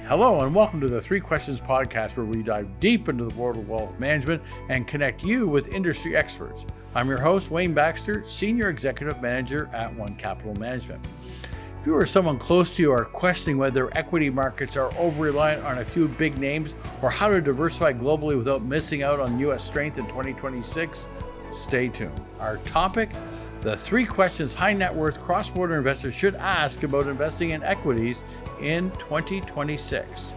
Hello and welcome to the Three Questions podcast, where we dive deep into the world of wealth management and connect you with industry experts. I'm your host, Wayne Baxter, Senior Executive Manager at One Capital Management. If you or someone close to you are questioning whether equity markets are over-reliant on a few big names or how to diversify globally without missing out on U.S. strength in 2026, stay tuned. Our topic: the three questions high net worth cross-border investors should ask about investing in equities in 2026.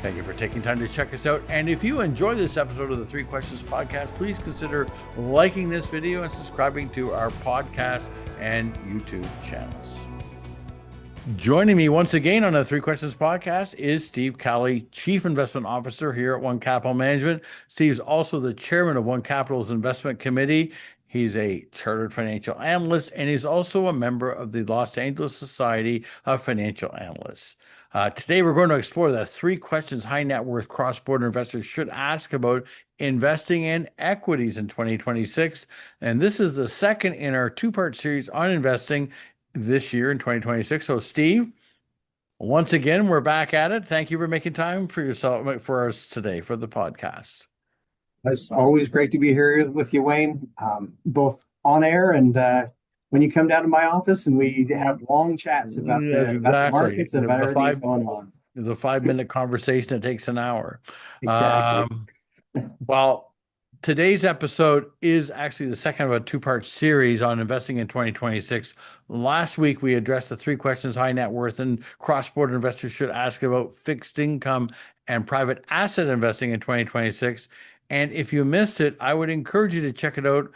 Thank you for taking time to check us out. And if you enjoy this episode of the Three Questions podcast, please consider liking this video and subscribing to our podcast and YouTube channels. Joining me once again on the Three Questions podcast is Steve Cowley, Chief Investment Officer here at One Capital Management. Steve's also the chairman of One Capital's Investment Committee. He's a chartered financial analyst, and he's also a member of the Los Angeles Society of Financial Analysts. Today, we're going to explore the three questions high net worth cross-border investors should ask about investing in equities in 2026. And this is the second in our two-part series on investing this year in 2026. So, Steve, once again, we're back at it. Thank you for making time for us today for the podcast. It's always great to be here with you, Wayne, both on air and when you come down to my office and we have long chats about the markets and about everything that's going on. It's a 5-minute conversation that takes an hour. Exactly. Well, today's episode is actually the second of a two-part series on investing in 2026. Last week, we addressed the three questions high net worth and cross-border investors should ask about fixed income and private asset investing in 2026. And if you missed it, I would encourage you to check it out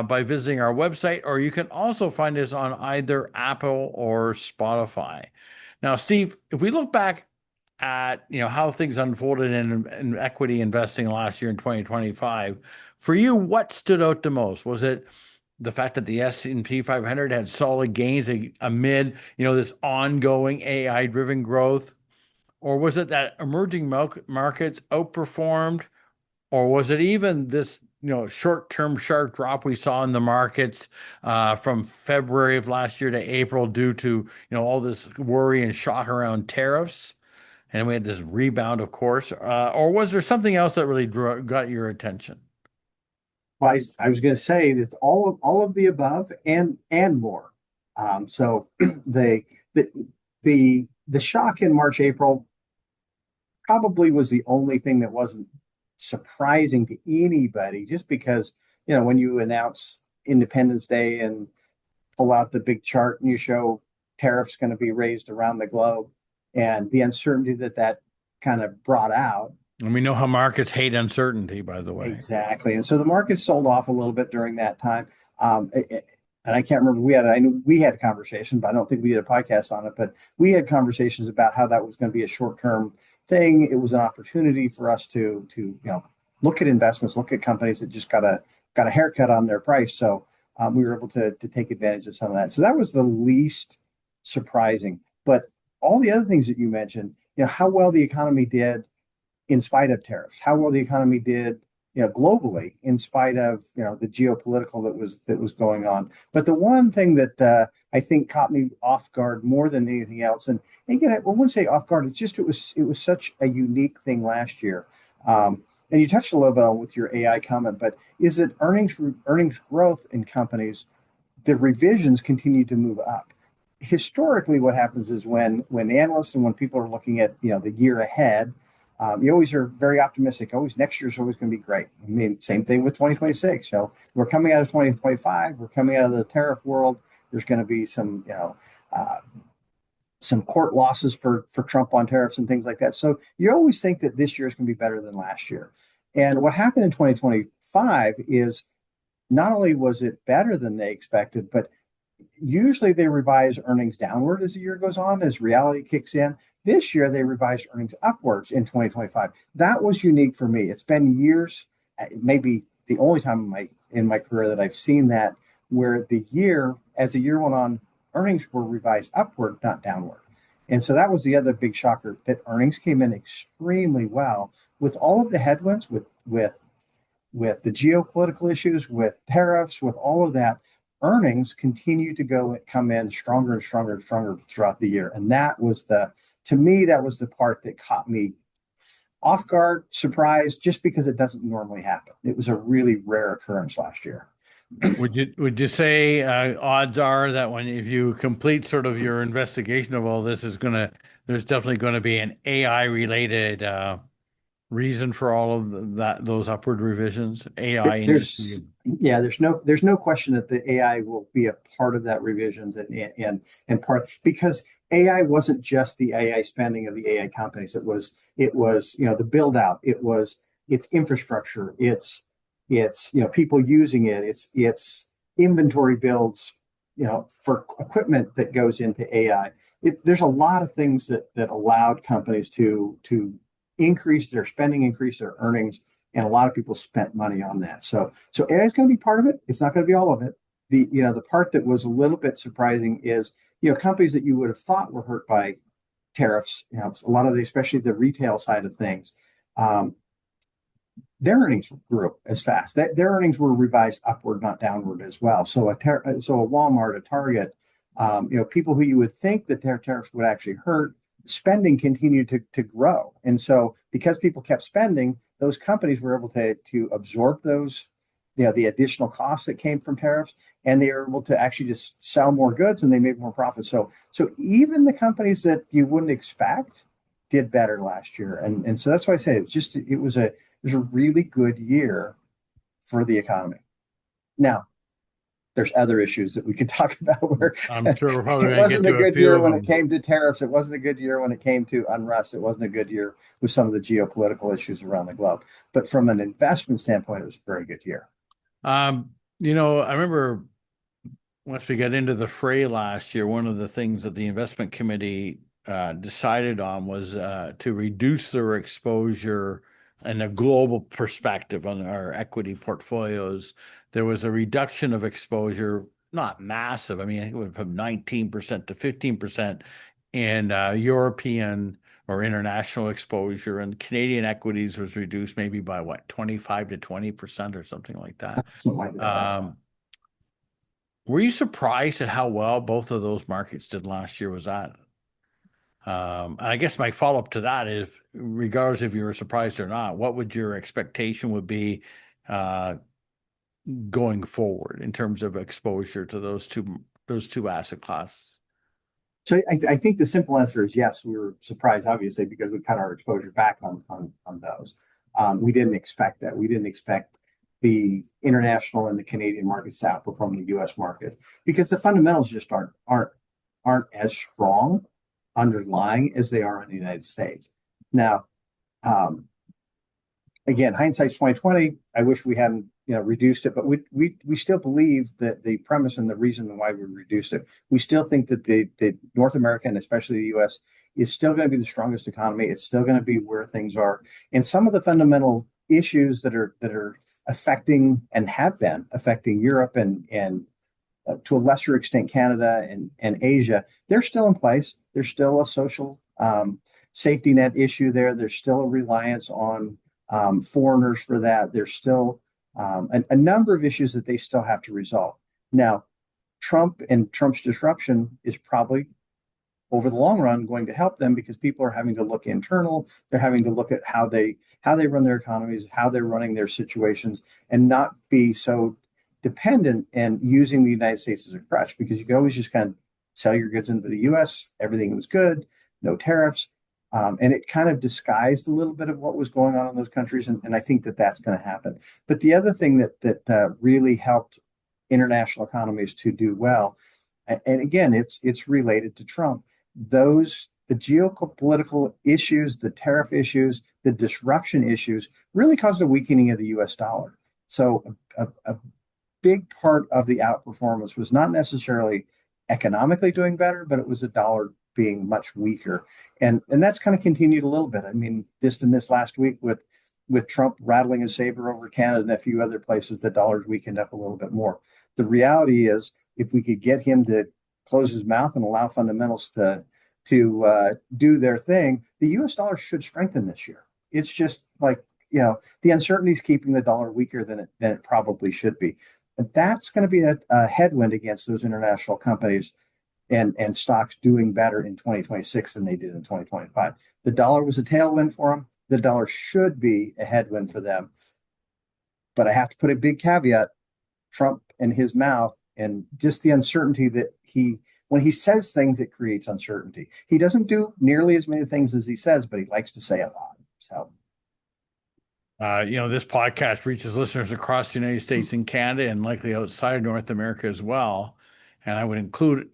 by visiting our website, or you can also find us on either Apple or Spotify. Now, Steve, if we look back at how things unfolded in equity investing last year in 2025, for you, what stood out the most? Was it the fact that the S&P 500 had solid gains amid this ongoing AI-driven growth, or was it that emerging markets outperformed? Or was it even this, short-term sharp drop we saw in the markets from February of last year to April due to, all this worry and shock around tariffs? And we had this rebound, of course. Or was there something else that really got your attention? Well, I was going to say it's all of the above and more. So the shock in March, April probably was the only thing that wasn't surprising to anybody, just because when you announce Independence Day and pull out the big chart and you show tariffs going to be raised around the globe and the uncertainty that kind of brought out. And we know how markets hate uncertainty, by the way. Exactly. And so the markets sold off a little bit during that time. And I can't remember, I knew we had a conversation, but I don't think we did a podcast on it, but we had conversations about how that was going to be a short-term thing. It was an opportunity for us to look at investments, look at companies that just got a haircut on their price. So we were able to take advantage of some of that. So that was the least surprising. But all the other things that you mentioned, how well the economy did in spite of tariffs, how well the economy did globally, in spite of the geopolitical that was going on. But the one thing that I think caught me off guard more than anything else, and again, I wouldn't say off guard. It's just it was such a unique thing last year. And you touched a little bit on with your AI comment, but is that earnings growth in companies, the revisions continue to move up. Historically, what happens is when analysts and when people are looking at the year ahead. You always are very optimistic. Next year's always going to be great. I mean, same thing with 2026. We're coming out of 2025. We're coming out of the tariff world. There's going to be some court losses for Trump on tariffs and things like that. So you always think that this year is going to be better than last year. And what happened in 2025 is not only was it better than they expected, but usually they revise earnings downward as the year goes on, as reality kicks in. This year, they revised earnings upwards in 2025. That was unique for me. It's been years, maybe the only time in my career that I've seen that, where as the year went on, earnings were revised upward, not downward. And so that was the other big shocker, that earnings came in extremely well with all of the headwinds, with the geopolitical issues, with tariffs, with all of that. Earnings continue to come in stronger and stronger and stronger throughout the year. And that was the to me, that was the part that caught me off guard, surprised, just because it doesn't normally happen. It was a really rare occurrence last year. Would you say odds are that when if you complete sort of your investigation of all this is there's definitely going to be an AI related reason for all of those upward revisions, AI industry. There's no question that the AI will be a part of that revisions and part because AI wasn't just the AI spending of the AI companies. It was the build out. It's infrastructure. It's people using it. It's inventory builds. For equipment that goes into AI. There's a lot of things that allowed companies to increase their spending, increase their earnings, and a lot of people spent money on that. So AI is going to be part of it. It's not going to be all of it. The part that was a little bit surprising is companies that you would have thought were hurt by tariffs. A lot of especially the retail side of things. Their earnings grew as fast. Their earnings were revised upward, not downward as well. So a Walmart, a Target, people who you would think that their tariffs would actually hurt, spending continued to grow. And so because people kept spending, those companies were able to absorb those, the additional costs that came from tariffs, and they were able to actually just sell more goods and they made more profit. So even the companies that you wouldn't expect did better last year. And so that's why I say it was a really good year for the economy. Now, there's other issues that we could talk about where I'm sure we're probably it going to wasn't get a to a good few year of when them. it came to tariffs. It wasn't a good year when it came to unrest. It wasn't a good year with some of the geopolitical issues around the globe. But from an investment standpoint, it was a very good year. I remember once we got into the fray last year, one of the things that the investment committee decided on was to reduce their exposure in a global perspective on our equity portfolios. There was a reduction of exposure, not massive. I mean, I think it went from 19% to 15% in European or international exposure, and Canadian equities was reduced maybe by 25 to 20% or something like that. Something like that. Were you surprised at how well both of those markets did last year? Was that? I guess my follow-up to that is, regardless if you were surprised or not, what would your expectation would be going forward in terms of exposure to those two asset classes? So I think the simple answer is yes. We were surprised, obviously, because we cut our exposure back on those. We didn't expect that. We didn't expect the international and the Canadian markets to outperform the U.S. markets because the fundamentals just aren't as strong underlying as they are in the United States. Now, again, hindsight's 2020. I wish we hadn't reduced it, but we still believe that the premise and the reason why we reduced it. We still think that the North America and especially the U.S. is still going to be the strongest economy. It's still going to be where things are, and some of the fundamental issues that are affecting and have been affecting Europe and to a lesser extent Canada and Asia, they're still in place. There's still a social safety net issue there. There's still a reliance on foreigners for that. There's still a number of issues that they still have to resolve. Now, Trump and Trump's disruption is probably over the long run going to help them because people are having to look internal. They're having to look at how they run their economies, how they're running their situations, and not be so dependent and using the United States as a crutch, because you can always just kind of sell your goods into the U.S. Everything was good, no tariffs. And it kind of disguised a little bit of what was going on in those countries. And I think that that's going to happen. But the other thing that really helped international economies to do well, and again, it's related to Trump, the geopolitical issues, the tariff issues, the disruption issues really caused a weakening of the U.S. dollar. So a big part of the outperformance was not necessarily economically doing better, but it was the dollar being much weaker. And that's kind of continued a little bit. I mean, just in this last week with Trump rattling his saber over Canada and a few other places, the dollar's weakened up a little bit more. The reality is, if we could get him to close his mouth and allow fundamentals to do their thing, the U.S. dollar should strengthen this year. It's just like, the uncertainty is keeping the dollar weaker than it probably should be. And that's going to be a headwind against those international companies and stocks doing better in 2026 than they did in 2025. The dollar was a tailwind for them. The dollar should be a headwind for them. But I have to put a big caveat: Trump and his mouth, and just the uncertainty that when he says things, it creates uncertainty. He doesn't do nearly as many things as he says, but he likes to say a lot. So, this podcast reaches listeners across the United States and Canada and likely outside North America as well. And I would include,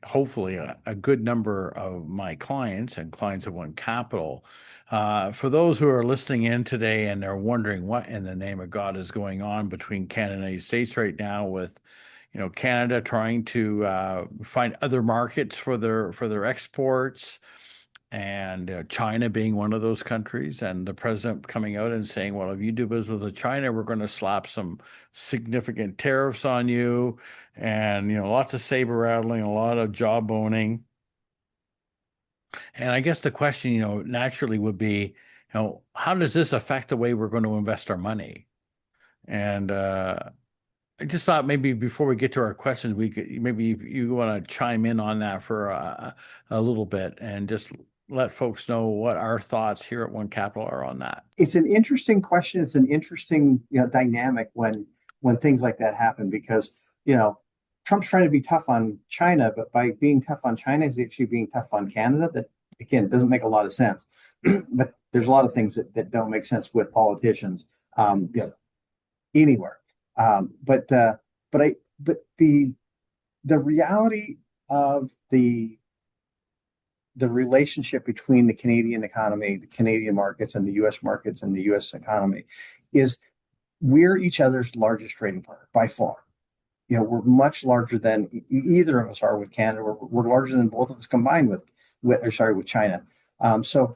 hopefully a good number of my clients and clients of One Capital. For those who are listening in today and they're wondering what in the name of God is going on between Canada and the United States right now with, Canada trying to find other markets for their exports, and China being one of those countries, and the president coming out and saying, well, if you do business with China, we're going to slap some significant tariffs on you, and lots of saber rattling, a lot of jawboning. And I guess the question, naturally would be, how does this affect the way we're going to invest our money? And I just thought maybe before we get to our questions, we could maybe you want to chime in on that for a little bit and just let folks know what our thoughts here at One Capital are on that. it's an interesting question. It's an interesting, dynamic when things like that happen, because Trump's trying to be tough on China, but by being tough on China, he's actually being tough on Canada. That again doesn't make a lot of sense. But there's a lot of things that don't make sense with politicians, anywhere. But the reality of the relationship between the Canadian economy, the Canadian markets, and the U.S. markets and the U.S. economy is we're each other's largest trading partner by far. We're much larger than either of us are with Canada. We're larger than both of us combined with China. So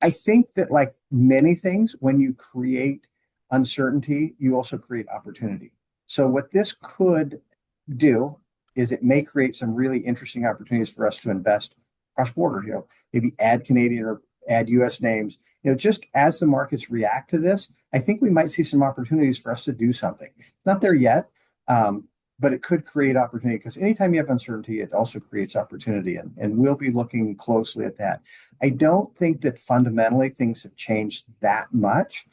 I think that, like many things, when you create uncertainty, you also create opportunity. So what this could do is it may create some really interesting opportunities for us to invest cross border, maybe add Canadian or add US names. Just as the markets react to this, I think we might see some opportunities for us to do something. It's not there yet, but it could create opportunity, because anytime you have uncertainty, it also creates opportunity. And we'll be looking closely at that. I don't think that fundamentally things have changed that much.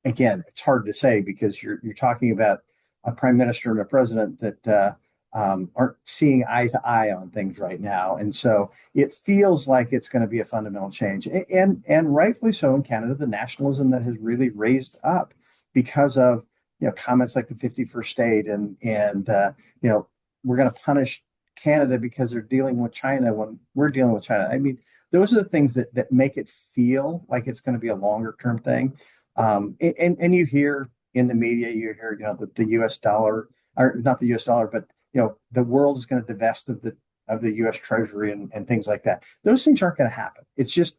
Again, it's hard to say because you're talking about a prime minister and a president that aren't seeing eye to eye on things right now. And so it feels like it's going to be a fundamental change. And rightfully so in Canada, the nationalism that has really raised up because of comments like the 51st state and we're going to punish Canada because they're dealing with China when we're dealing with China. I mean, those are the things that make it feel like it's going to be a longer term thing. And you hear in the media, you hear, that the US dollar, or not the US dollar, but, the world is going to divest of the US Treasury and things like that. Those things aren't going to happen. It's just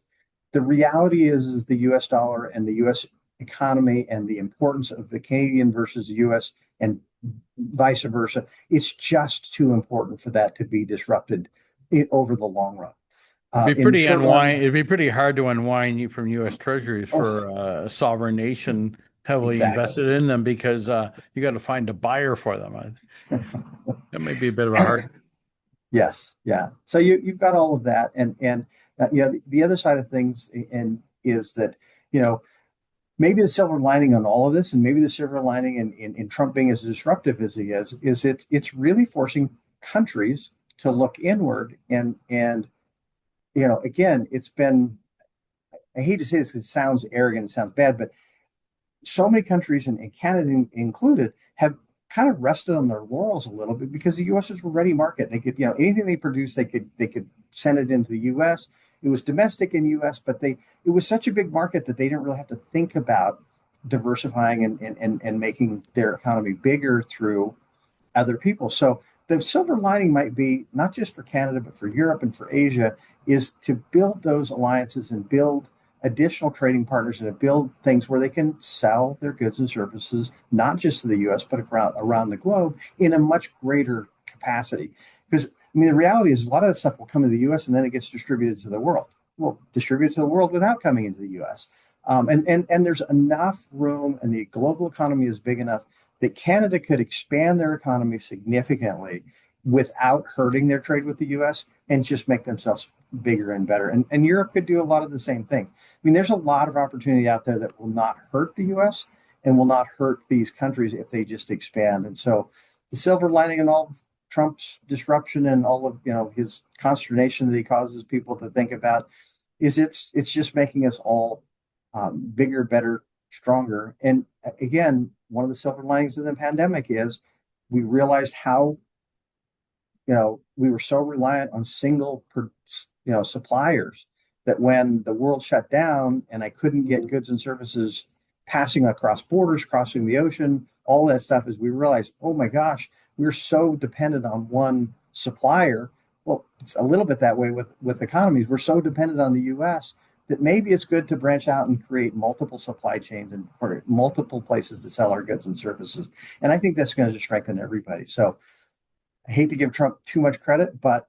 the reality is the US dollar and the US economy and the importance of the Canadian versus the US and vice versa. It's just too important for that to be disrupted over the long run. It'd be pretty hard to unwind you from U.S. Treasuries for a sovereign nation heavily invested in them, because you got to find a buyer for them. That may be a bit of a hard. Yes, yeah. So you've got all of that, and the other side of things is that maybe the silver lining on all of this, and maybe the silver lining in Trump being as disruptive as he is it's really forcing countries to look inward and again, it's been, I hate to say this because it sounds arrogant, it sounds bad, but so many countries, and Canada included, have kind of rested on their laurels a little bit because the U.S. is a ready market. They could, anything they produce, they could send it into the U.S. It was domestic in the U.S., but it was such a big market that they didn't really have to think about diversifying and making their economy bigger through other people. So the silver lining might be not just for Canada, but for Europe and for Asia, is to build those alliances and build additional trading partners and to build things where they can sell their goods and services, not just to the US, but around the globe in a much greater capacity. Because, the reality is a lot of that stuff will come to the US and then it gets distributed to the world. Well, distributed to the world without coming into the US. And there's enough room, and the global economy is big enough that Canada could expand their economy significantly without hurting their trade with the US and just make themselves bigger and better. And Europe could do a lot of the same thing. I mean, there's a lot of opportunity out there that will not hurt the US and will not hurt these countries if they just expand. And so the silver lining in all of Trump's disruption and all of his consternation that he causes people to think about is it's just making us all bigger, better, stronger. And again, one of the silver linings of the pandemic is we realized how we were so reliant on single suppliers that when the world shut down and I couldn't get goods and services passing across borders, crossing the ocean, all that stuff, is we realized, oh my gosh, we're so dependent on one supplier. Well, it's a little bit that way with economies. We're so dependent on the US that maybe it's good to branch out and create multiple supply chains and multiple places to sell our goods and services. And I think that's going to strengthen everybody. So I hate to give Trump too much credit, but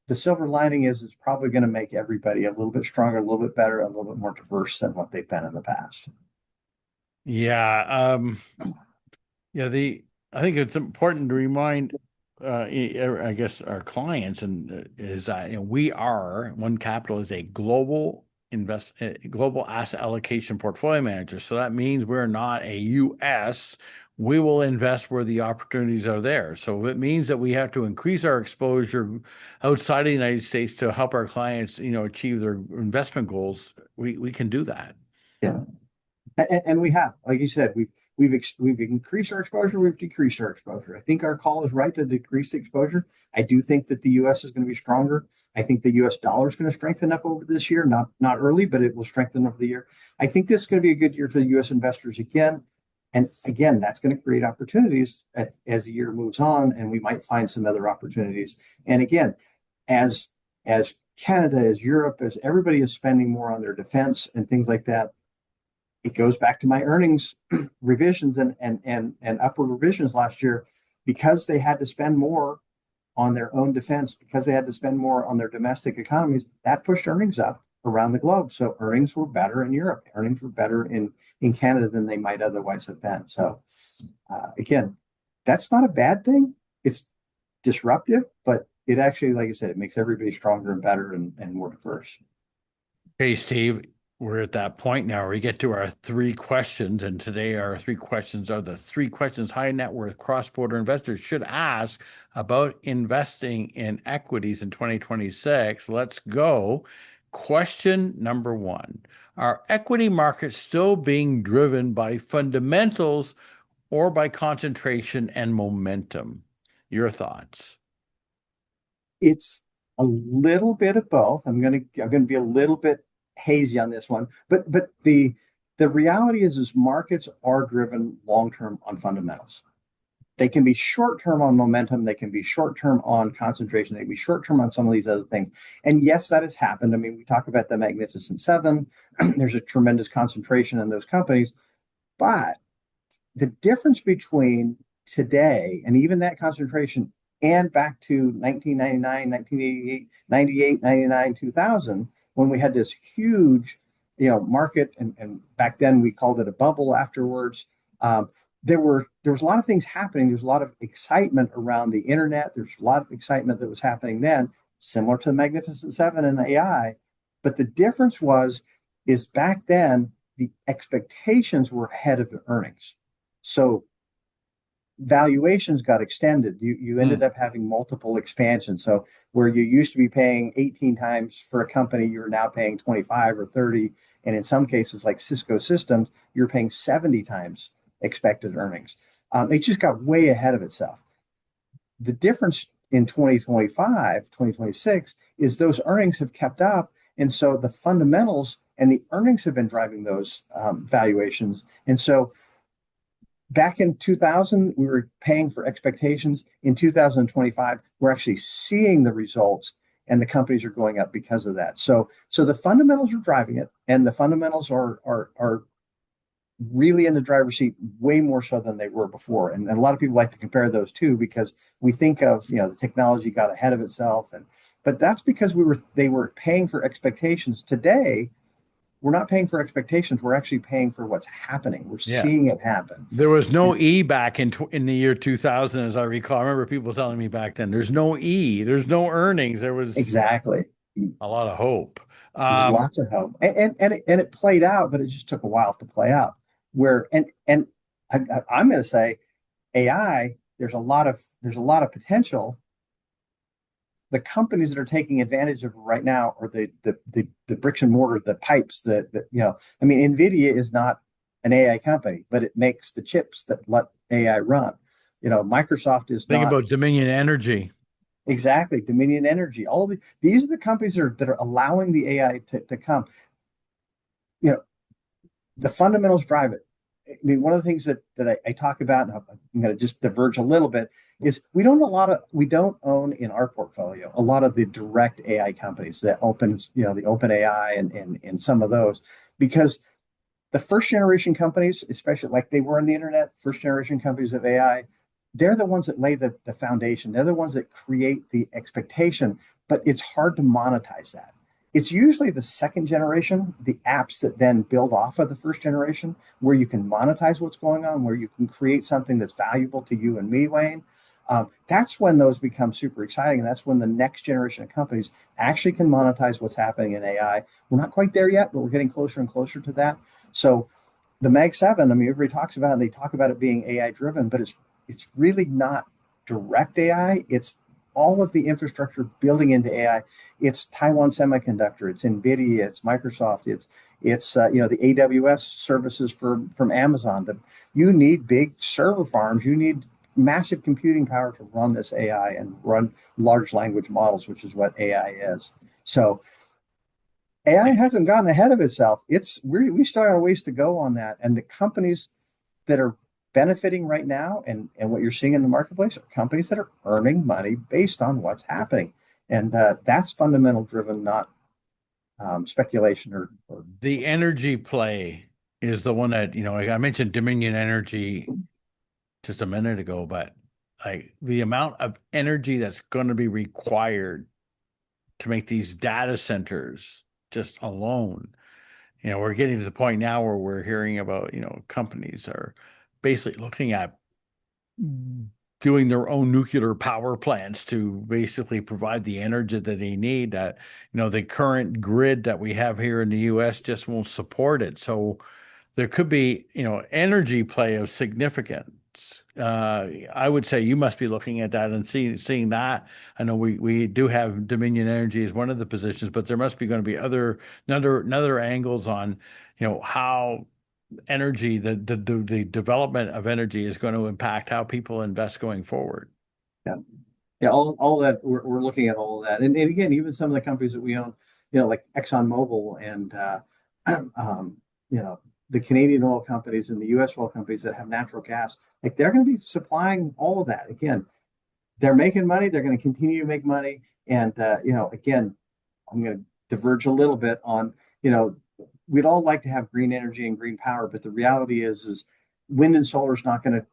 the silver lining is it's probably going to make everybody a little bit stronger, a little bit better, a little bit more diverse than what they've been in the past. Yeah. I think it's important to remind, I guess, our clients is that we are One Capital is a global asset allocation portfolio manager. So that means we're not a U.S. We will invest where the opportunities are there. So it means that we have to increase our exposure outside of the United States to help our clients, achieve their investment goals. We can do that. Yeah. And we have, like you said, we've increased our exposure, we've decreased our exposure. I think our call is right to decrease the exposure. I do think that the U.S. is going to be stronger. I think the U.S. dollar is going to strengthen up over this year, not early, but it will strengthen over the year. I think this is going to be a good year for the U.S. investors again. And again, that's going to create opportunities as the year moves on, and we might find some other opportunities. And again, as Canada, as Europe, as everybody is spending more on their defense and things like that, it goes back to my earnings revisions and upward revisions last year, because they had to spend more on their own defense, because they had to spend more on their domestic economies. That pushed earnings up around the globe. So earnings were better in Europe. Earnings were better in Canada than they might otherwise have been. So again, that's not a bad thing. It's disruptive, but it actually, like I said, it makes everybody stronger and better and more diverse. Hey, Steve, we're at that point now where we get to our three questions. And today, our three questions are the three questions high net worth cross border investors should ask about investing in equities in 2026. Let's go. Question number one. Are equity markets still being driven by fundamentals or by concentration and momentum? Your thoughts? It's a little bit of both. I'm gonna be a little bit hazy on this one, but the reality is markets are driven long term on fundamentals. They can be short term on momentum. They can be short term on concentration. They can be short term on some of these other things. And yes, that has happened. I mean, we talk about the Magnificent Seven. There's a tremendous concentration in those companies, but the difference between today and even that concentration and back to 1999, 1988, 98, 99, 2000, when we had this huge, market, and back then we called it a bubble afterwards. There was a lot of things happening. There's a lot of excitement around the internet. There's a lot of excitement that was happening then, similar to the Magnificent Seven and AI. But the difference is back then, the expectations were ahead of the earnings. So valuations got extended. You ended up having multiple expansions. So where you used to be paying 18 times for a company, you're now paying 25 or 30. And in some cases, like Cisco Systems, you're paying 70 times expected earnings. It just got way ahead of itself. The difference in 2025, 2026 is those earnings have kept up. And so the fundamentals and the earnings have been driving those valuations. And so back in 2000, we were paying for expectations. In 2025, we're actually seeing the results, and the companies are going up because of that. So the fundamentals are driving it, and the fundamentals are really in the driver's seat way more so than they were before. And a lot of people like to compare those two because we think of, the technology got ahead of itself, but that's because they were paying for expectations. Today, we're not paying for expectations. We're actually paying for what's happening. We're Yeah. seeing it happen. There was no And E back in the year 2000, as I recall. I remember people telling me back then, there's no E, there's no earnings. There was exactly. a lot of hope. There's Um, lots of hope, and it played out, but it just took a while to play out. Where I'm going to say AI. There's a lot of potential. The companies that are taking advantage of it right now are the bricks and mortar, the pipes, I mean, NVIDIA is not an AI company, but it makes the chips that let AI run. Microsoft is think not about Dominion Energy. exactly Dominion Energy. All of these are the companies that are allowing the AI to come. You know, the fundamentals drive it. I mean, one of the things that I talk about, and I'm going to just diverge a little bit, is we don't own in our portfolio a lot of the direct AI companies that the open AI and some of those, because the first generation companies, especially like they were on the internet, first generation companies of AI, they're the ones that lay the foundation. They're the ones that create the expectation, but it's hard to monetize that. It's usually the second generation, the apps that then build off of the first generation, where you can monetize what's going on, where you can create something that's valuable to you and me, Wayne. That's when those become super exciting. And that's when the next generation of companies actually can monetize what's happening in AI. We're not quite there yet, but we're getting closer and closer to that. So the Mag 7, I mean, everybody talks about it, and they talk about it being AI driven, but it's really not direct AI. It's all of the infrastructure building into AI. It's Taiwan Semiconductor, it's NVIDIA, it's Microsoft, it's the AWS services from Amazon. You need big server farms. You need massive computing power to run this AI and run large language models, which is what AI is. So AI hasn't gotten ahead of itself. We still have a ways to go on that. And the companies that are benefiting right now and what you're seeing in the marketplace are companies that are earning money based on what's happening. And that's fundamental driven, not speculation or The energy play is the one that, I mentioned Dominion Energy just a minute ago, but like the amount of energy that's going to be required to make these data centers just alone, we're getting to the point now where we're hearing about, companies are basically looking at doing their own nuclear power plants to basically provide the energy that they need. That, the current grid that we have here in the US just won't support it. So there could be, energy play of significance. I would say you must be looking at that and seeing that. I know we do have Dominion Energy as one of the positions, but there must be going to be another angles on, how energy, the development of energy is going to impact how people invest going forward. yeah. Yeah, all that we're looking at all of that, and again, even some of the companies that we own, like ExxonMobil and um, you know, the Canadian oil companies and the U.S. oil companies that have natural gas, like they're going to be supplying all of that. Again, they're making money. They're going to continue to make money, and again, I'm going to diverge a little bit on, we'd all like to have green energy and green power, but the reality is wind and solar is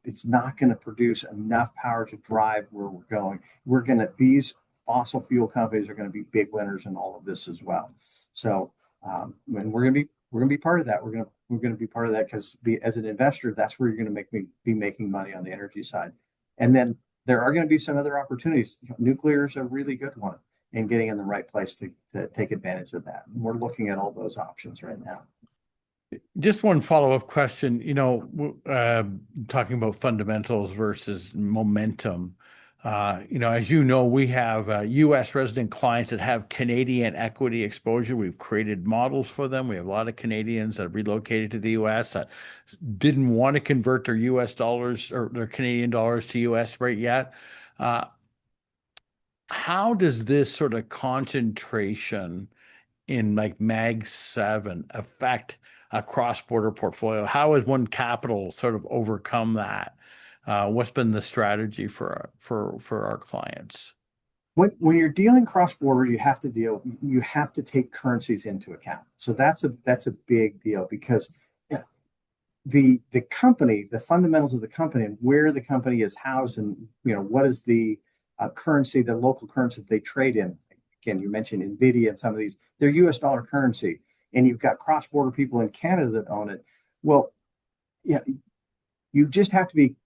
it's not going to produce enough power to drive where we're going. These fossil fuel companies are going to be big winners in all of this as well. So, and we're going to be part of that. We're going to be part of that because as an investor, that's where you're going to be making money on the energy side. And then there are going to be some other opportunities. Nuclear is a really good one, and getting in the right place to take advantage of that. And we're looking at all those options right now. Just one follow-up question, talking about fundamentals versus momentum. As you know, we have U.S. resident clients that have Canadian equity exposure. We've created models for them. We have a lot of Canadians that have relocated to the U.S. that didn't want to convert their U.S. dollars or their Canadian dollars to U.S. right yet. Uh, how does this sort of concentration in like Mag 7 affect a cross-border portfolio? How has One Capital sort of overcome that? What's been the strategy for our clients? When you're dealing cross-border, you have to take currencies into account. So that's a big deal because the company, the fundamentals of the company and where the company is housed and what is the currency, the local currency that they trade in. Again, you mentioned NVIDIA and some of these, they're US dollar currency. and you've got cross-border people in Canada that own it. Well, yeah, you just have to be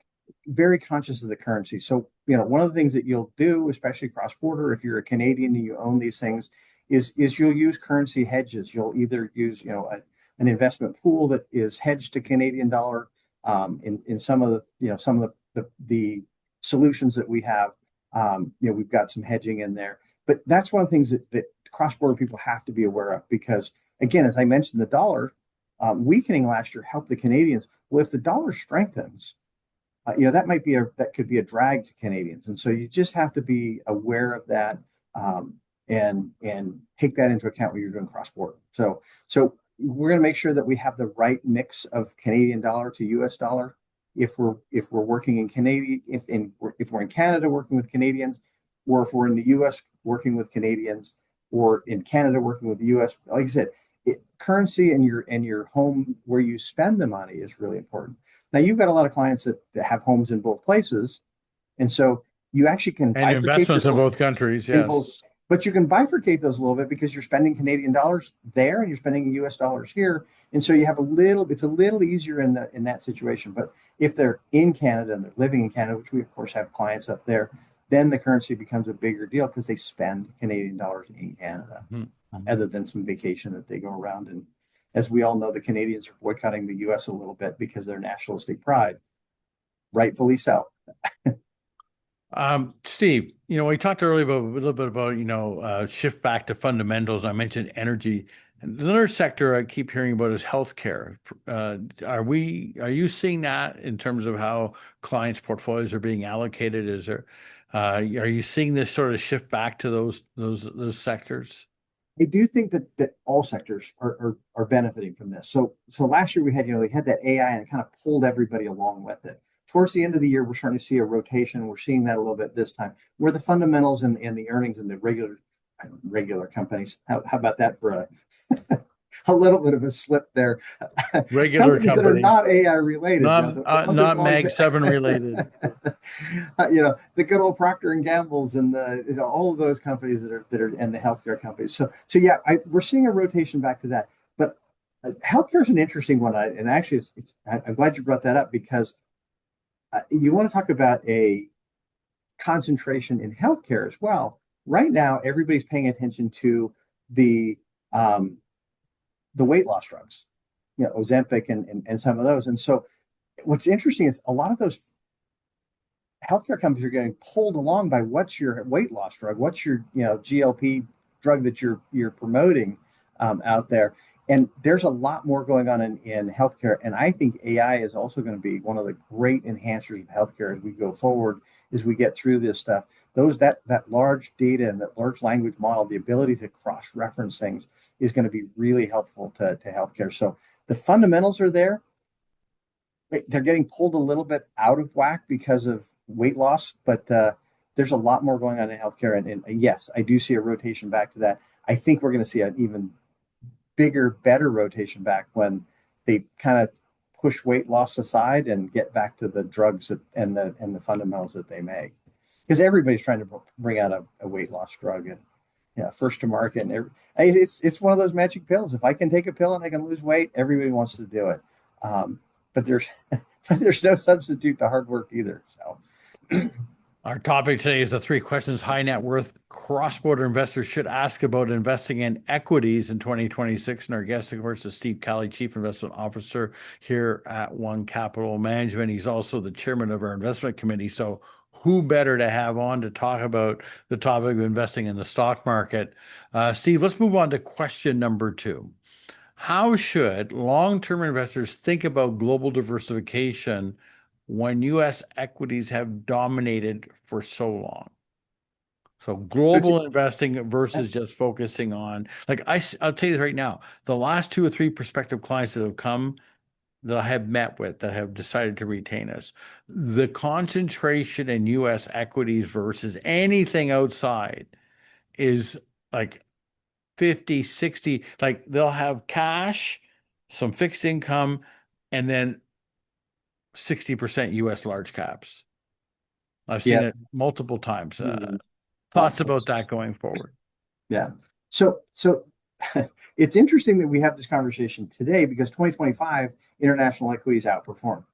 very conscious of the currency. So, one of the things that you'll do, especially cross-border, if you're a Canadian and you own these things, is you'll use currency hedges. You'll either use, an investment pool that is hedged to Canadian dollar. In some of the solutions that we have, we've got some hedging in there. But that's one of the things that cross-border people have to be aware of, because again, as I mentioned, the dollar weakening last year helped the Canadians. Well, if the dollar strengthens, that could be a drag to Canadians, and so you just have to be aware of that, and take that into account when you're doing cross border. So we're going to make sure that we have the right mix of Canadian dollar to U.S. dollar. If we're working in Canadian, if we're in Canada working with Canadians, or if we're in the U.S. working with Canadians, or in Canada working with the U.S. Like I said, currency and your home where you spend the money is really important. Now, you've got a lot of clients that have homes in both places, and so you actually can And bifurcate investments in your both countries, in both, yes. but you can bifurcate those a little bit because you're spending Canadian dollars there and you're spending US dollars here, and so you have it's a little easier in that situation. But if they're in Canada and they're living in Canada, which we of course have clients up there, then the currency becomes a bigger deal because they spend Canadian dollars in Canada, other than some vacation that they go around. And as we all know, the Canadians are boycotting the US a little bit because of their nationalistic pride, rightfully so. Steve, we talked earlier a little bit about, shift back to fundamentals. I mentioned energy. And another sector I keep hearing about is healthcare. Are you seeing that in terms of how clients' portfolios are being allocated? Are you seeing this sort of shift back to those sectors? I do think that all sectors are benefiting from this. So last year we had that AI and it kind of pulled everybody along with it. Towards the end of the year, we're starting to see a rotation. We're seeing that a little bit this time, where the fundamentals and the earnings and the regular companies. How about that for a little bit of a slip there? Regular Companies that are companies, not AI related, the ones that are not going Mag 7 related. the good old Procter and Gambles and all of those companies that are and the healthcare companies. So yeah, we're seeing a rotation back to that. But healthcare is an interesting one, and actually, I'm glad you brought that up, because you want to talk about a concentration in healthcare as well. Right now, everybody's paying attention to the um, the weight loss drugs, Ozempic and some of those. And so, what's interesting is a lot of those healthcare companies are getting pulled along by what's your weight loss drug, what's your GLP drug that you're promoting out there. And there's a lot more going on in healthcare. And I think AI is also going to be one of the great enhancers of healthcare as we go forward, as we get through this stuff. That large data and that large language model, the ability to cross-reference things, is going to be really helpful to healthcare. So the fundamentals are there. They're getting pulled a little bit out of whack because of weight loss, but there's a lot more going on in healthcare. And yes, I do see a rotation back to that. I think we're going to see an even bigger, better rotation back when they kind of push weight loss aside and get back to the drugs and the fundamentals that they make. Because everybody's trying to bring out a weight loss drug, and first to market. And it's one of those magic pills. If I can take a pill and I can lose weight, everybody wants to do it. But there's no substitute to hard work either. So Our topic today is the 3 questions high net worth cross-border investors should ask about investing in equities in 2026. And our guest, of course, is Steve Kelly, Chief Investment Officer here at One Capital Management. He's also the chairman of our investment committee. So who better to have on to talk about the topic of investing in the stock market? Steve, let's move on to question number 2. How should long-term investors think about global diversification when U.S. equities have dominated for so long? So global investing versus just focusing on, I'll tell you right now, the last 2 or 3 prospective clients that have come, that I have met with, that have decided to retain us, the concentration in U.S. equities versus anything outside is like 50, 60, like they'll have cash, some fixed income, and then 60% US large caps. I've seen yeah, it multiple times. mm, Thoughts about that going forward? yeah. So it's interesting that we have this conversation today because 2025 international equities outperformed.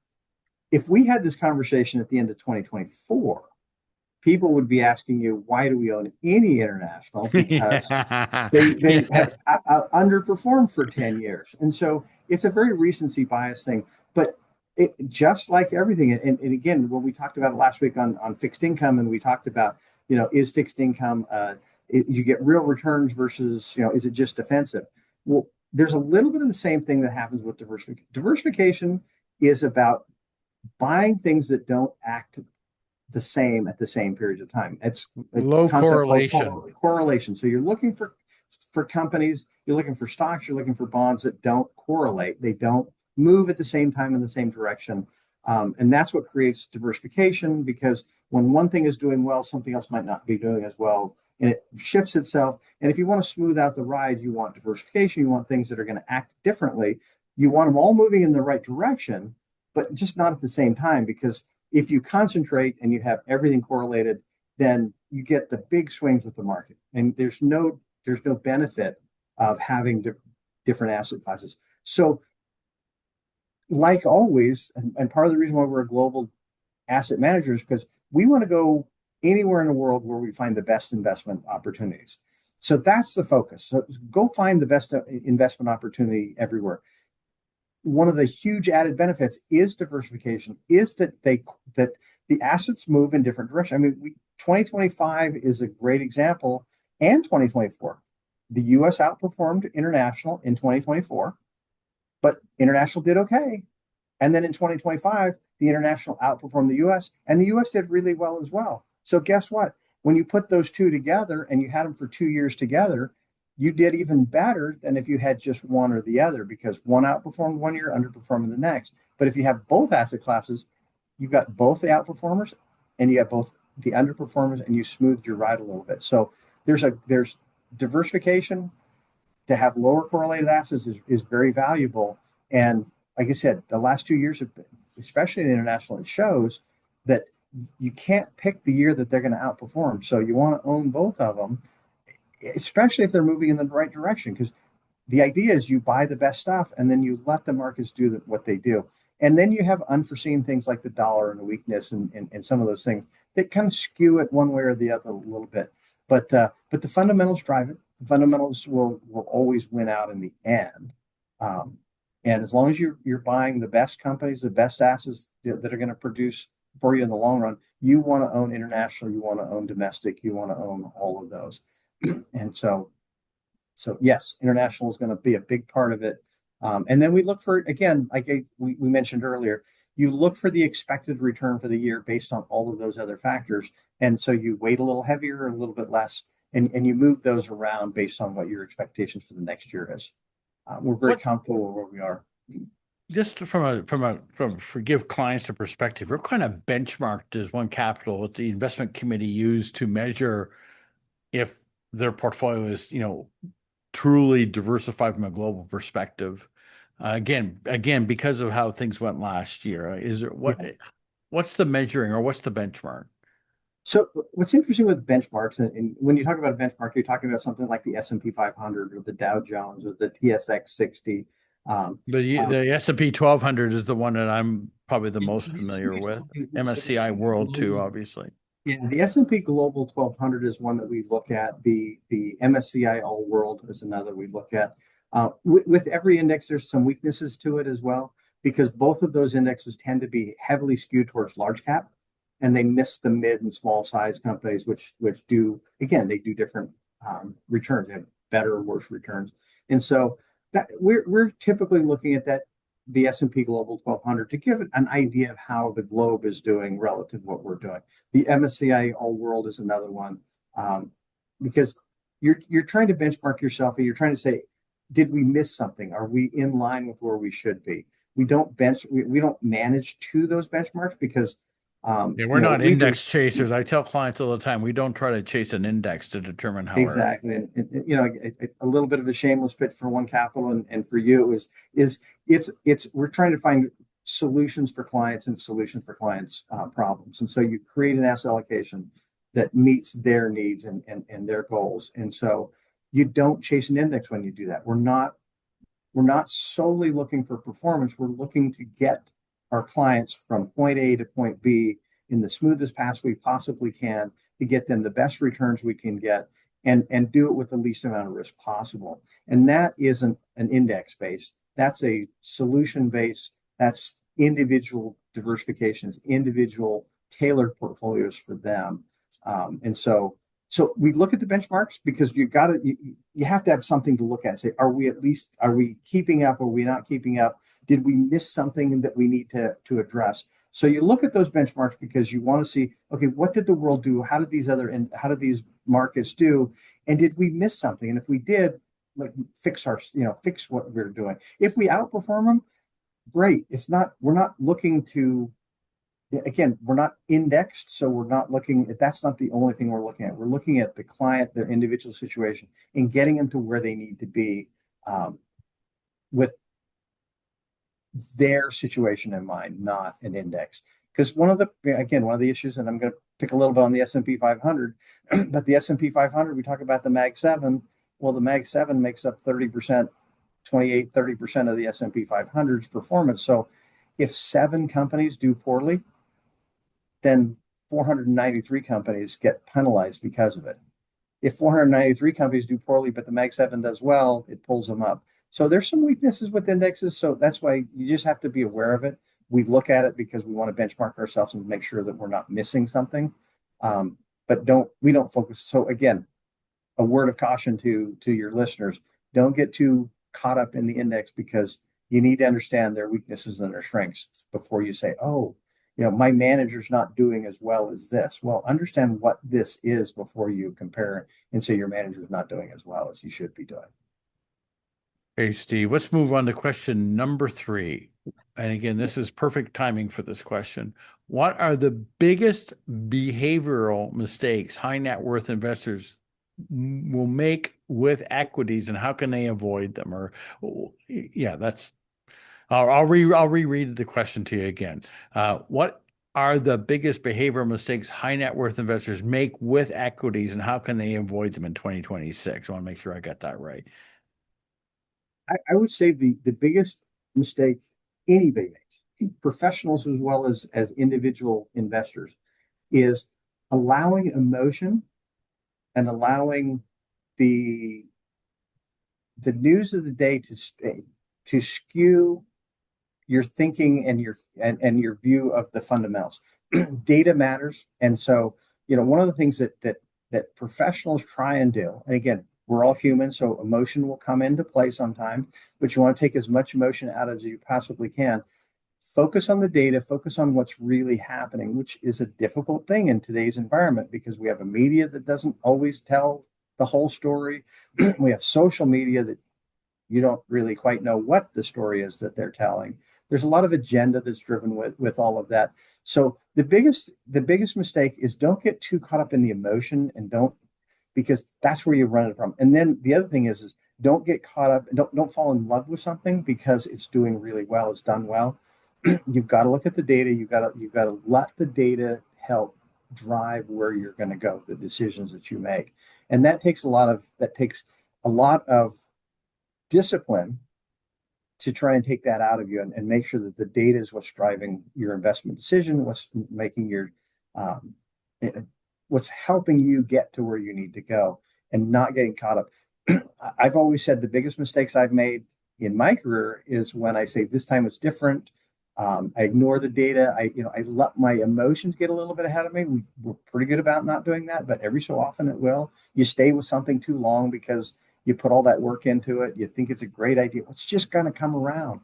If we had this conversation at the end of 2024, people would be asking you, why do we own any international? Because Yeah. they Yeah. have underperformed for 10 years. And so it's a very recency bias thing. But just like everything, and again, when we talked about it last week on fixed income, and we talked about, is fixed income, you get real returns versus, is it just defensive? Well, there's a little bit of the same thing that happens with diversification. Diversification is about buying things that don't act the same at the same period of time. It's a Low concept called correlation. correlation. So you're looking for companies, you're looking for stocks, you're looking for bonds that don't correlate. They don't move at the same time in the same direction. And that's what creates diversification, because when one thing is doing well, something else might not be doing as well. And it shifts itself. And if you want to smooth out the ride, you want diversification. You want things that are going to act differently. You want them all moving in the right direction, but just not at the same time. Because if you concentrate and you have everything correlated, then you get the big swings with the market. And there's no benefit of having different asset classes. So, like always, and part of the reason why we're a global asset manager is because we want to go anywhere in the world where we find the best investment opportunities. So that's the focus. So go find the best investment opportunity everywhere. One of the huge added benefits is diversification, is that the assets move in different directions. I mean, 2025 is a great example, and 2024. The US outperformed international in 2024, but international did okay. And then in 2025, the international outperformed the US, and the US did really well as well. So guess what? When you put those two together and you had them for 2 years together, you did even better than if you had just one or the other, because one outperformed one year, underperforming the next. But if you have both asset classes, you got both the outperformers and you got both the underperformers, and you smoothed your ride a little bit. So there's diversification. To have lower correlated assets is very valuable. And like I said, the last 2 years have been, especially in the international, it shows that you can't pick the year that they're going to outperform. So you want to own both of them, especially if they're moving in the right direction. Because the idea is you buy the best stuff and then you let the markets do what they do. And then you have unforeseen things like the dollar and the weakness and some of those things that kind of skew it one way or the other a little bit. But the fundamentals drive it. The fundamentals will always win out in the end. Um, and as long as you're buying the best companies, the best assets that are going to produce for you in the long run, you want to own international, you want to own domestic, you want to own all of those. And so yes, international is going to be a big part of it. And then we look for, again, like we mentioned earlier, you look for the expected return for the year based on all of those other factors. And so you weight a little heavier, a little bit less, and you move those around based on what your expectations for the next year is. We're very What comfortable where we are. just from forgive clients a perspective, what kind of benchmark does One Capital, what the investment committee use to measure if their portfolio is, truly diversified from a global perspective? Again, because of how things went last year, Yeah. what's the measuring or what's the benchmark? So what's interesting with benchmarks, and when you talk about a benchmark, you're talking about something like the S&P 500 or the Dow Jones or the TSX 60. Um, um, The S&P 1200 is the one that I'm probably the yeah, most so the familiar S&P with. 1200, so the MSCI S&P World too, Global, obviously. yeah, the S&P Global 1200 is one that we look at. The MSCI All World is another we look at. With every index, there's some weaknesses to it as well, because both of those indexes tend to be heavily skewed towards large cap, and they miss the mid and small size companies, which do, again, they do different returns. They have better or worse returns. And so that we're typically looking at that, the S&P Global 1200, to give it an idea of how the globe is doing relative to what we're doing. The MSCI All World is another one, because you're trying to benchmark yourself, and you're trying to say, did we miss something? Are we in line with where we should be? We don't manage to those benchmarks because Yeah, we're not we do. index chasers. I tell clients all the time, we don't try to chase an index to determine how our Exactly. A little bit of a shameless pitch for One Capital and for you is it's we're trying to find solutions for clients and solutions for clients' problems. And so you create an asset allocation that meets their needs and their goals. And so You don't chase an index when you do that. We're not solely looking for performance. We're looking to get our clients from point A to point B in the smoothest path we possibly can to get them the best returns we can get, and do it with the least amount of risk possible. And that isn't an index based. That's a solution based. That's individual diversifications, individual tailored portfolios for them. And so we look at the benchmarks because you have to have something to look at and say, are we keeping up? Are we not keeping up? Did we miss something that we need to address? So you look at those benchmarks because you want to see, okay, what did the world do? How did these markets do? And did we miss something? And if we did, like fix what we're doing. If we outperform them, great. We're not looking to, again, we're not indexed, so we're not looking at, that's not the only thing we're looking at. We're looking at the client, their individual situation, and getting them to where they need to be, with their situation in mind, not an index. Because one of the issues, and I'm going to pick a little bit on the S&P 500, but the S&P 500, we talk about the Mag 7. Well, the Mag 7 makes up 30%, 30% of the S&P 500's performance. So if 7 companies do poorly, then 493 companies get penalized because of it. If 493 companies do poorly, but the Mag 7 does well, it pulls them up. So there's some weaknesses with indexes. So that's why you just have to be aware of it. We look at it because we want to benchmark ourselves and make sure that we're not missing something. But we don't focus. So again, a word of caution to your listeners: don't get too caught up in the index, because you need to understand their weaknesses and their strengths before you say, oh, my manager's not doing as well as this. Well, understand what this is before you compare and say your manager's not doing as well as you should be doing. Hey, Steve, let's move on to question number 3. And again, this is perfect timing for this question. What are the biggest behavioral mistakes high net worth investors will make with equities, and how can they avoid them? Or, yeah, I'll reread the question to you again. What are the biggest behavioral mistakes high net worth investors make with equities, and how can they avoid them in 2026? I want to make sure I got that right. I would say the biggest mistake anybody makes, professionals as well as individual investors, is allowing emotion and allowing the news of the day to skew your thinking and your view of the fundamentals. Data matters, and so one of the things that professionals try and do, and again, we're all human, so emotion will come into play sometimes, but you want to take as much emotion out as you possibly can. Focus on the data, focus on what's really happening, which is a difficult thing in today's environment because we have a media that doesn't always tell the whole story. We have social media that you don't really quite know what the story is that they're telling. There's a lot of agenda that's driven with all of that. So the biggest mistake is don't get too caught up in the emotion, and because that's where you run it from. And then the other thing is don't get caught up, don't fall in love with something because it's doing really well, it's done well. You've got to look at the data. You've got to let the data help drive where you're going to go, the decisions that you make. And that takes a lot of discipline to try and take that out of you, and make sure that the data is what's driving your investment decision, what's making what's helping you get to where you need to go, and not getting caught up. I've always said the biggest mistakes I've made in my career is when I say this time it's different. I ignore the data. I let my emotions get a little bit ahead of me. We're pretty good about not doing that, but every so often it will. You stay with something too long because you put all that work into it. You think it's a great idea. It's just going to come around.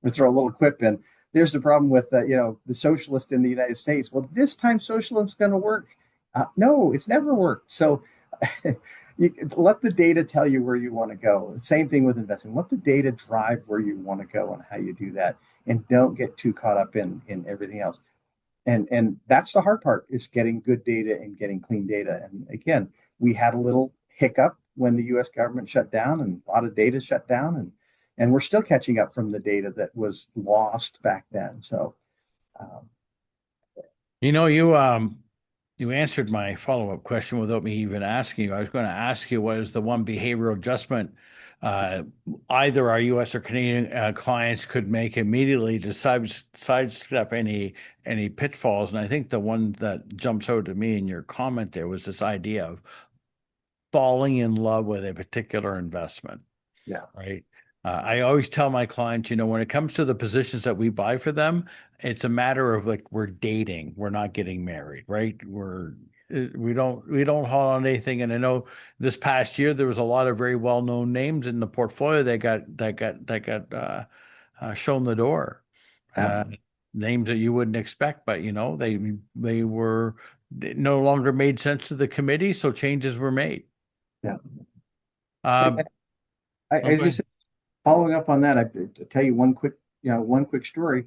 Let's throw a little quip in. There's the problem with the socialist in the United States. Well, this time socialism's going to work. No, it's never worked. So you let the data tell you where you want to go. The same thing with investing. Let the data drive where you want to go and how you do that, and don't get too caught up in everything else. And that's the hard part, is getting good data and getting clean data. And again, we had a little hiccup when the U.S. government shut down and a lot of data shut down, and we're still catching up from the data that was lost back then. So, You You answered my follow-up question without me even asking you. I was going to ask you what is the one behavioral adjustment uh, either our U.S. or Canadian clients could make immediately to sidestep any pitfalls. And I think the one that jumps out to me in your comment there was this idea of falling in love with a particular investment, Yeah. right? I always tell my clients, when it comes to the positions that we buy for them, it's a matter of like we're dating, we're not getting married, right? We don't haul on anything. And I know this past year there was a lot of very well-known names in the portfolio that got shown the door. Yeah. Uh, Names that you wouldn't expect, but they were it no longer made sense to the committee, so changes were made. Yeah. And Uh, as you okay. said, following up on that, to tell you one quick story.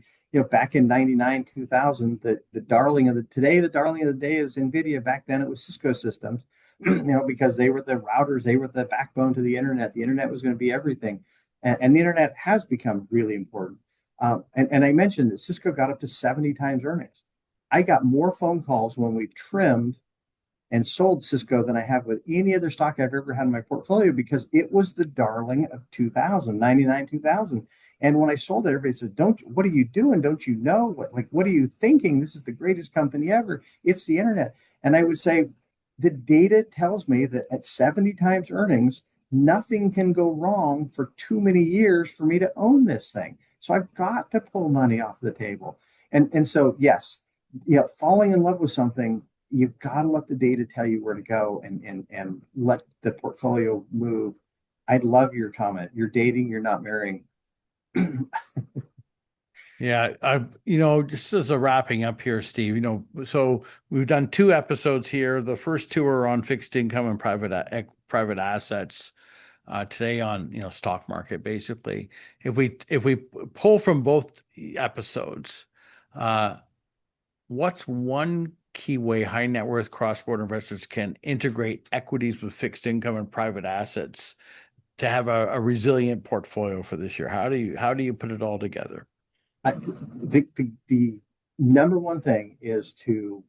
Back in '99, 2000, the darling of the day is NVIDIA. Back then, it was Cisco Systems. Because they were the routers, they were the backbone to the internet. The internet was going to be everything, and the internet has become really important. And I mentioned that Cisco got up to 70 times earnings. I got more phone calls when we trimmed and sold Cisco than I have with any other stock I've ever had in my portfolio because it was the darling of 2000, 99, 2000. And when I sold it, everybody said, what are you doing? Don't you know? What are you thinking? This is the greatest company ever. It's the internet. And I would say the data tells me that at 70 times earnings, nothing can go wrong for too many years for me to own this thing. So I've got to pull money off the table. And so, yes, falling in love with something, you've got to let the data tell you where to go and let the portfolio move. I'd love your comment. You're dating, you're not marrying. Yeah, just as a wrapping up here, Steve, so we've done two episodes here. The first two are on fixed income and private assets. Today on, stock market, basically. If we pull from both episodes, uh, what's one key way high net worth cross-border investors can integrate equities with fixed income and private assets to have a resilient portfolio for this year? How do you put it all together? The number one thing is to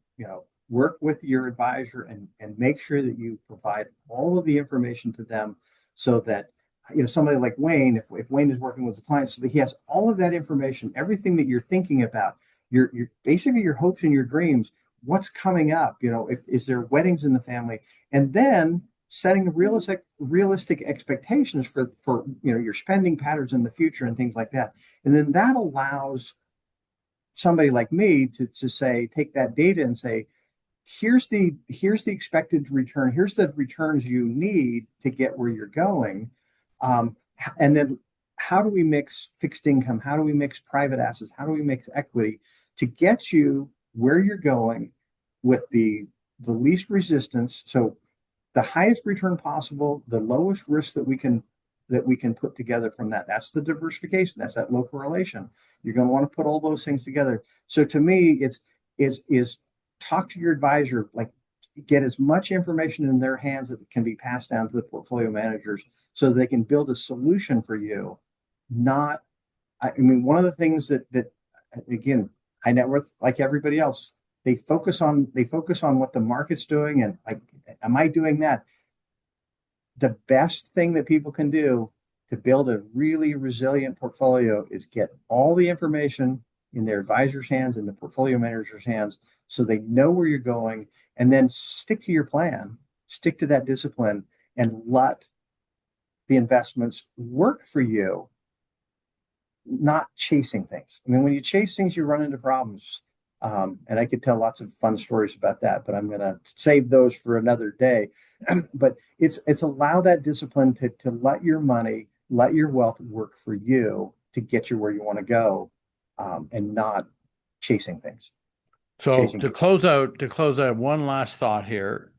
work with your advisor and make sure that you provide all of the information to them so that somebody like Wayne, if Wayne is working with the client, so that he has all of that information, everything that you're thinking about, your basically your hopes and your dreams, what's coming up, if is there weddings in the family, and then setting realistic expectations for your spending patterns in the future and things like that. And then that allows somebody like me to say, take that data and say, here's the expected return. Here's the returns you need to get where you're going. Um, and then how do we mix fixed income? How do we mix private assets? How do we mix equity to get you where you're going with the least resistance? So the highest return possible, the lowest risk that we can put together from that. That's the diversification. That's that low correlation. You're going to want to put all those things together. So to me, it's is talk to your advisor, like get as much information in their hands that can be passed down to the portfolio managers so they can build a solution for you. Not, I mean, one of the things that again, high net worth, like everybody else, they focus on what the market's doing and like, am I doing that? The best thing that people can do to build a really resilient portfolio is get all the information in their advisor's hands and the portfolio manager's hands so they know where you're going, and then stick to your plan, stick to that discipline, and let the investments work for you, not chasing things. I mean, when you chase things, you run into problems. And I could tell lots of fun stories about that, but I'm going to save those for another day. But it's allow that discipline to let your money, let your wealth work for you to get you where you want to go, and not chasing things, So chasing to people. close out, one last thought here.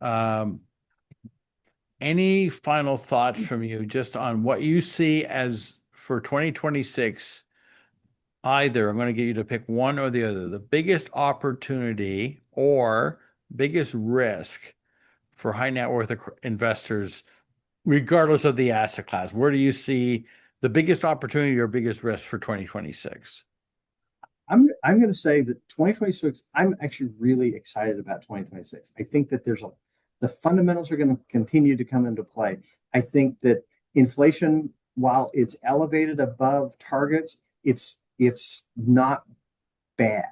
Any final thoughts from you just on what you see as for 2026? Either I'm going to get you to pick one or the other, the biggest opportunity or biggest risk for high net worth investors, regardless of the asset class. Where do you see the biggest opportunity or biggest risk for 2026? I'm going to say that 2026. I'm actually really excited about 2026. I think that the fundamentals are going to continue to come into play. I think that inflation, while it's elevated above targets, it's not bad,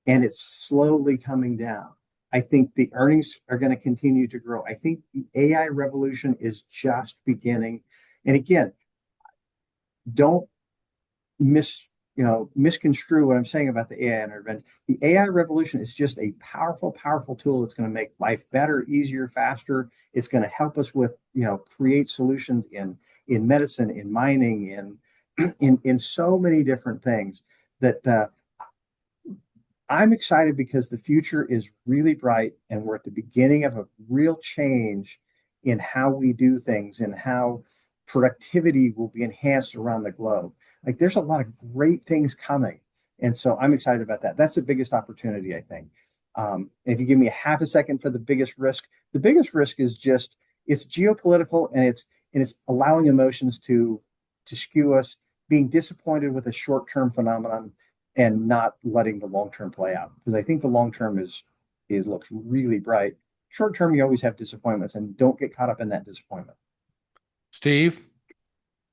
and it's slowly coming down. I think the earnings are going to continue to grow. I think the AI revolution is just beginning. And again, don't misconstrue what I'm saying about the AI intervention. The AI revolution is just a powerful, powerful tool that's going to make life better, easier, faster. It's going to help us with, create solutions in medicine, in mining, in so many different things that I'm excited because the future is really bright, and we're at the beginning of a real change in how we do things and how productivity will be enhanced around the globe. Like there's a lot of great things coming. And so I'm excited about that. That's the biggest opportunity, I think. And if you give me a half a second for the biggest risk is just it's geopolitical, and it's allowing emotions to skew us, being disappointed with a short-term phenomenon and not letting the long term play out. Because I think the long term is looks really bright. Short term, you always have disappointments, and don't get caught up in that disappointment. Steve,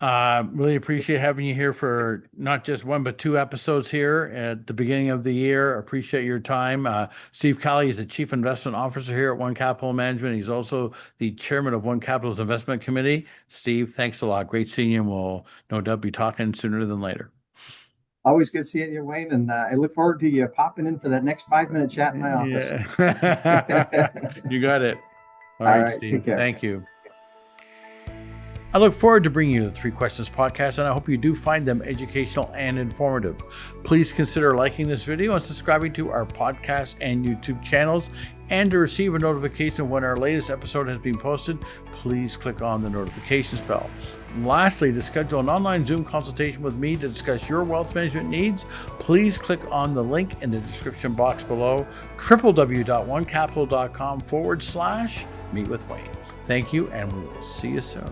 really appreciate having you here for not just one, but two episodes here at the beginning of the year. Appreciate your time. Steve Colley is the Chief Investment Officer here at One Capital Management. He's also the Chairman of One Capital's Investment Committee. Steve, thanks a lot. Great seeing you, and we'll no doubt be talking sooner than later. Always good seeing you, Wayne, and I look forward to you popping in for that next 5-minute chat in my office. Yeah. You got it. All right, Take Steve. care. Thank you. I look forward to bringing you the Three Questions podcast, and I hope you do find them educational and informative. Please consider liking this video and subscribing to our podcast and YouTube channels. And to receive a notification when our latest episode has been posted, please click on the notifications bell. And lastly, to schedule an online Zoom consultation with me to discuss your wealth management needs, please click on the link in the description box below, www.onecapital.com/meet with Wayne. Thank you, and we will see you soon.